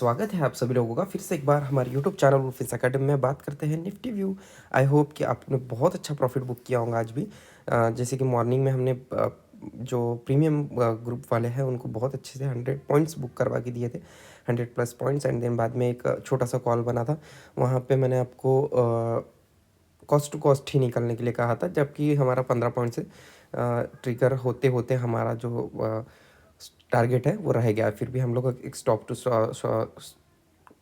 स्वागत है आप सभी लोगों का फिर से एक बार हमारे यूट्यूब चैनल रुफिस अकेडमी में। बात करते हैं निफ्टी व्यू। आई होप कि आपने बहुत अच्छा प्रॉफिट बुक किया होगा आज भी। जैसे कि मॉर्निंग में हमने जो प्रीमियम ग्रुप वाले हैं उनको बहुत अच्छे से 100 पॉइंट्स बुक करवा के दिए थे, 100+ पॉइंट्स। एंड देन बाद में एक छोटा सा कॉल बना था, वहाँ पे मैंने आपको कॉस्ट टू कॉस्ट ही निकलने के लिए कहा था, जबकि हमारा 15 पॉइंट से ट्रिगर होते होते हमारा जो टारगेट है वो रह गया। फिर भी हम लोग एक stop to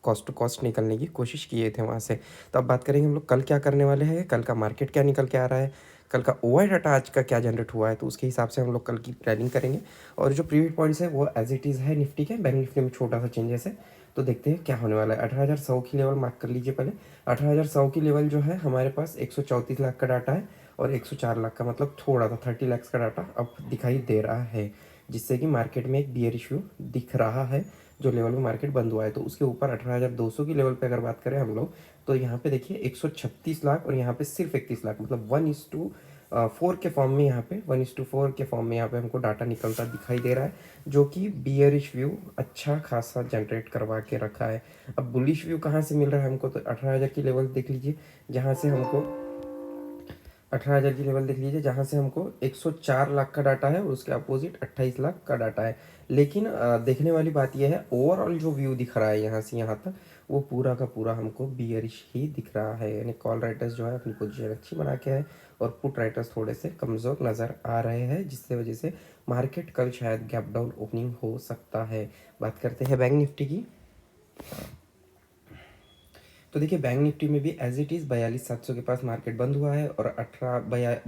coast to coast निकलने की कोशिश किए थे वहाँ से। तो अब बात करेंगे हम लोग कल क्या करने वाले हैं, कल का मार्केट क्या निकल के आ रहा है, कल का ओआई डाटा आज का क्या जनरेट हुआ है, तो उसके हिसाब से हम लोग कल की प्लानिंग करेंगे। और जो प्रीवियस पॉइंट्स है वो एज इट इज़ है निफ्टी के। बैंक निफ्टी में छोटा सा चेंजेस है, तो देखते हैं क्या होने वाला है। 18,100 की लेवल मार्क कर लीजिए पहले। 18,100 की लेवल जो है हमारे पास 134 लाख का डाटा है और 104 लाख का, मतलब थोड़ा सा 30 लाख का डाटा अब दिखाई दे रहा है, जिससे कि मार्केट में एक बियर इशू दिख रहा है। जो लेवल में मार्केट बंद हुआ है तो उसके ऊपर 18,200 की लेवल पे अगर बात करें हम लोग, तो यहाँ पे देखिए 136 लाख और यहाँ पे सिर्फ 31 लाख, मतलब 1:4 के फॉर्म में, यहाँ पे 1:4 के फॉर्म में यहाँ पे हमको डाटा निकलता दिखाई दे रहा है, जो कि बियरिश व्यू अच्छा खासा जनरेट करवा के रखा है। अब बुलिश व्यू कहाँ से मिल रहा है हमको, तो 18,000 की लेवल देख लीजिए, जहाँ से हमको 18,000 की लेवल देख लीजिए, जहाँ से हमको 104 लाख का डाटा है और उसके अपोजिट 28 लाख का डाटा है। लेकिन देखने वाली बात यह है, ओवरऑल जो व्यू दिख रहा है यहाँ से यहाँ तक, वो पूरा का पूरा हमको बियरिश ही दिख रहा है। यानी कॉल राइटर्स जो है अपनी पोजीशन अच्छी बना के है और पुट राइटर्स थोड़े से कमज़ोर नज़र आ रहे हैं, जिससे वजह से मार्केट कल शायद गैप डाउन ओपनिंग हो सकता है। बात करते हैं बैंक निफ्टी की। तो देखिए बैंक निफ्टी में भी एज इट इज़ 42,700 के पास मार्केट बंद हुआ है और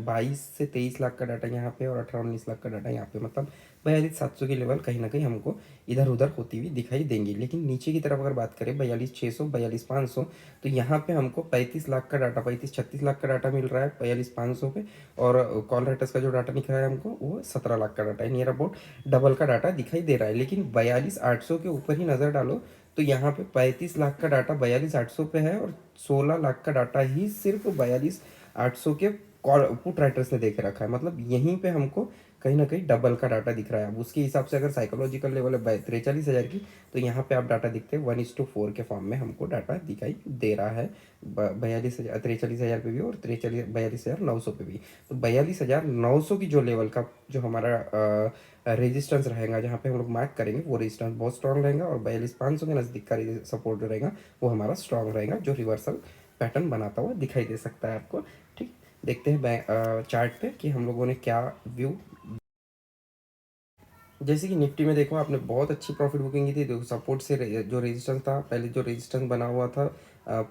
22 से 23 लाख का डाटा यहाँ पे और 18-19 लाख का डाटा यहाँ पे, मतलब 42,700 की लेवल कहीं ना कहीं हमको इधर उधर होती हुई दिखाई देंगी। लेकिन नीचे की तरफ अगर बात करें 42,600, 42,500, तो यहाँ पे हमको 35 लाख का डाटा, 35-36 लाख का डाटा मिल रहा है 42,500 पे। और कॉल राइटर्स का जो डाटा निकल रहा है हमको वो 17 लाख का डाटा है, नियर अबाउट डबल का डाटा दिखाई दे रहा है। लेकिन 42,800 के ऊपर ही नज़र डालो तो यहाँ पे 35 लाख का डाटा 42,800 पे है और 16 लाख का डाटा ही सिर्फ 42,800 के पुट राइटर्स ने देखे रखा है। मतलब यहीं पे हमको कहीं ना कहीं डबल का डाटा दिख रहा है। अब उसके हिसाब से अगर साइकोलॉजिकल लेवल है 43,000 की, तो यहाँ पे आप डाटा दिखते हैं 1:4 के फॉर्म में हमको डाटा दिखाई दे रहा है 42,000, 43,000 पे भी और 42,900 पे भी। तो 42,900 की जो लेवल का जो हमारा रेजिस्टेंस रहेगा, जहाँ पे हम लोग मार्क करेंगे, वो रेजिस्टेंस बहुत स्ट्रांग रहेगा और 42,500 के नज़दीक का सपोर्ट जो रहेगा वो हमारा स्ट्रांग रहेगा, जो रिवर्सल पैटर्न बनाता हुआ दिखाई दे सकता है आपको। ठीक, देखते हैं चार्ट पे कि हम लोगों ने क्या व्यू। जैसे कि निफ्टी में देखो आपने बहुत अच्छी प्रॉफिट बुकिंग की थी। देखो सपोर्ट से जो रेजिस्टेंस था, पहले जो रेजिस्टेंस बना हुआ था,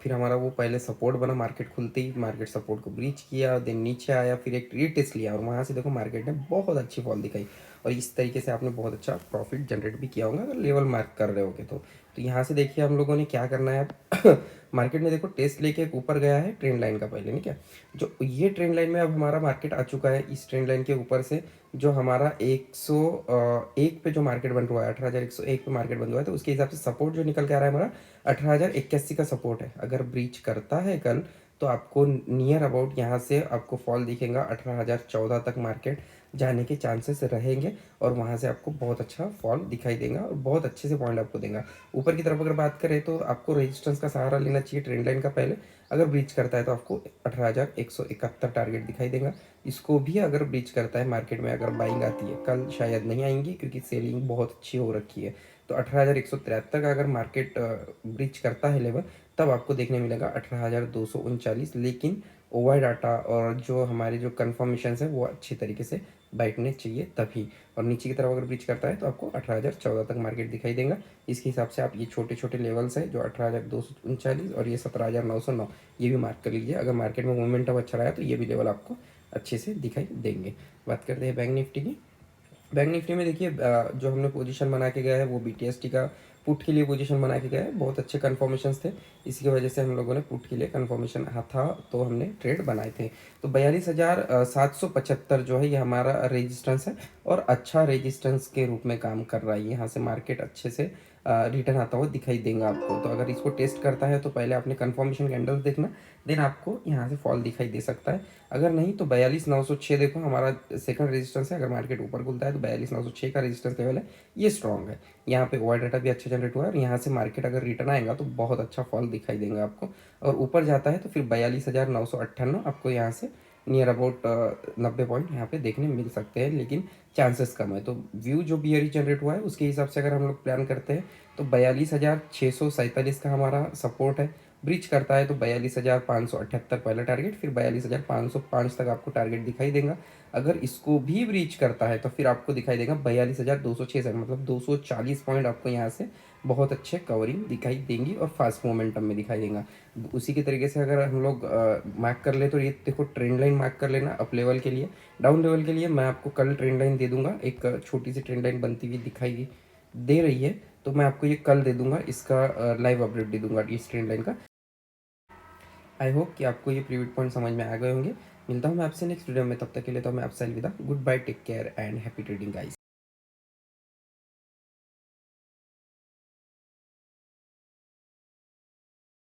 फिर हमारा वो पहले सपोर्ट बना, मार्केट खुलते ही मार्केट सपोर्ट को ब्रीच किया, देन नीचे आया, फिर एक रीटेस्ट लिया और वहाँ से देखो मार्केट ने बहुत अच्छी फॉल दिखाई। और इस तरीके से आपने बहुत अच्छा प्रॉफिट जनरेट भी किया होगा अगर लेवल मार्क कर रहे होगे तो यहाँ से देखिए हम लोगों ने क्या करना है अब मार्केट में देखो टेस्ट लेके एक ऊपर गया है ट्रेंड लाइन का पहले, नहीं क्या, जो ये ट्रेंड लाइन में अब हमारा मार्केट आ चुका है। इस ट्रेंड लाइन के ऊपर से जो हमारा 101 पे जो मार्केट बन रहा है, 18,101 पे मार्केट बन रहा है, तो उसके हिसाब से सपोर्ट जो निकल के आ रहा है हमारा 18,081 का सपोर्ट है। अगर ब्रीच करता है कल तो आपको नियर अबाउट यहाँ से आपको फॉल दिखेगा 18,014 तक मार्केट जाने के चांसेस रहेंगे और वहाँ से आपको बहुत अच्छा फॉल दिखाई देगा और बहुत अच्छे से पॉइंट आपको देगा। ऊपर की तरफ अगर बात करें तो आपको रेजिस्टेंस का सहारा लेना चाहिए ट्रेंड लाइन का पहले। अगर ब्रीच करता है तो आपको 18,171 टारगेट दिखाई देगा। इसको भी अगर ब्रीच करता है, मार्केट में अगर बाइंग आती है, कल शायद नहीं आएंगी क्योंकि सेलिंग बहुत अच्छी हो रखी है, तो 18,173 का अगर मार्केट ब्रीच करता है लेवल, तब आपको देखने मिलेगा 18,239। लेकिन ओवर डाटा और जो हमारे जो कन्फर्मेशन है वो अच्छी तरीके से बैठने चाहिए तभी। और नीचे की तरफ अगर ब्रीच करता है तो आपको 18,014 तक मार्केट दिखाई देगा। इसके हिसाब से आप ये छोटे छोटे लेवल्स है जो 18,239 और ये 17,909, ये भी मार्क कर लीजिए। अगर मार्केट में मोमेंटम अच्छा रहा तो ये भी लेवल आपको अच्छे से दिखाई देंगे। बात करते हैं बैंक निफ्टी की। बैंक निफ्टी में देखिए जो हमने पोजीशन बना के गया है वो BTST का पुट के लिए पोजीशन बना के गया है। बहुत अच्छे कन्फर्मेशन थे, इसी की वजह से हम लोगों ने पुट के लिए कन्फर्मेशन था तो हमने ट्रेड बनाए थे। तो 42,775 जो है ये हमारा रेजिस्टेंस है और अच्छा रेजिस्टेंस के रूप में काम कर रहा है। यहाँ से मार्केट अच्छे से रिटर्न आता हुआ दिखाई देगा आपको। तो अगर इसको टेस्ट करता है तो पहले आपने कंफर्मेशन कैंडल्स देखना, देन आपको यहाँ से फॉल दिखाई दे सकता है। अगर नहीं तो 42,906 देखो हमारा सेकंड रेजिस्टेंस है। अगर मार्केट ऊपर खुलता है तो 42,906 का रेजिस्टेंस लेवल है, ये स्ट्रॉन्ग है। यहाँ पे ओआर डाटा भी अच्छा जनरेट हुआ है और यहाँ से मार्केट अगर रिटर्न आएगा तो बहुत अच्छा फॉल दिखाई देगा आपको। और ऊपर जाता है तो फिर 42,998 आपको यहाँ से नियर अबाउट 90 पॉइंट यहाँ पे देखने मिल सकते हैं, लेकिन चांसेस कम है। तो व्यू जो बियरी जनरेट हुआ है उसके हिसाब से अगर हम लोग प्लान करते हैं तो 42,647 का हमारा सपोर्ट है। ब्रीच करता है तो 42,578 पहला टारगेट, फिर 42,505 तक आपको टारगेट दिखाई देगा। अगर इसको भी ब्रीच करता है तो फिर आपको दिखाई देगा 42,266, मतलब 240 पॉइंट आपको यहाँ से बहुत अच्छे कवरिंग दिखाई देंगी और फास्ट मोमेंटम में दिखाई देगा। उसी के तरीके से अगर हम लोग मार्क कर ले तो ये देखो ट्रेंड लाइन मार्क कर लेना अप लेवल के लिए। डाउन लेवल के लिए मैं आपको कल ट्रेंड लाइन दे दूंगा, एक छोटी सी ट्रेंड लाइन बनती हुई दिखाई दे रही है, तो मैं आपको ये कल दे दूंगा, इसका लाइव अपडेट दे दूंगा इस ट्रेंड लाइन का। आई होप कि आपको ये प्रीविट पॉइंट समझ में आ गए होंगे। मिलता हूँ मैं आपसे नेक्स्ट वीडियो में, तब तक के लिए तो मैं आपसे अलविदा। Good bye, take care and happy trading guys.